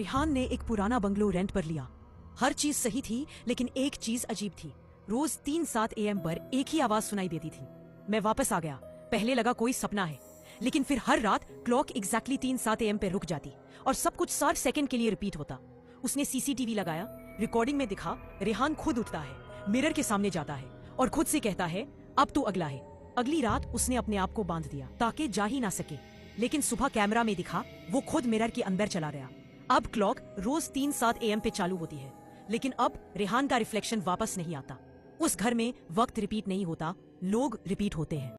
रिहान ने एक पुराना बंगलो रेंट पर लिया। हर चीज सही थी, लेकिन एक चीज अजीब थी। रोज 3-7 AM पर एक ही आवाज सुनाई देती थी। मैं वापस आ गया। पहले लगा कोई सपना है, लेकिन फिर हर रात क्लॉक एग्जैक्टली 3-7 AM पे रुक जाती और सब कुछ 60 सेकंड के लिए रिपीट होता। उसने CCTV लगाया। रिकॉर्डिंग में दिखा रिहान खुद उठता है, मिरर के सामने जाता है और खुद से कहता है अब तू अगला है। अगली रात उसने अपने आप को बांध दिया ताकि जा ही ना सके, लेकिन सुबह कैमरा में दिखा वो खुद मिरर के अंदर चला गया। अब क्लॉक रोज 3-7 AM पे चालू होती है, लेकिन अब रिहान का रिफ्लेक्शन वापस नहीं आता। उस घर में वक्त रिपीट नहीं होता, लोग रिपीट होते हैं।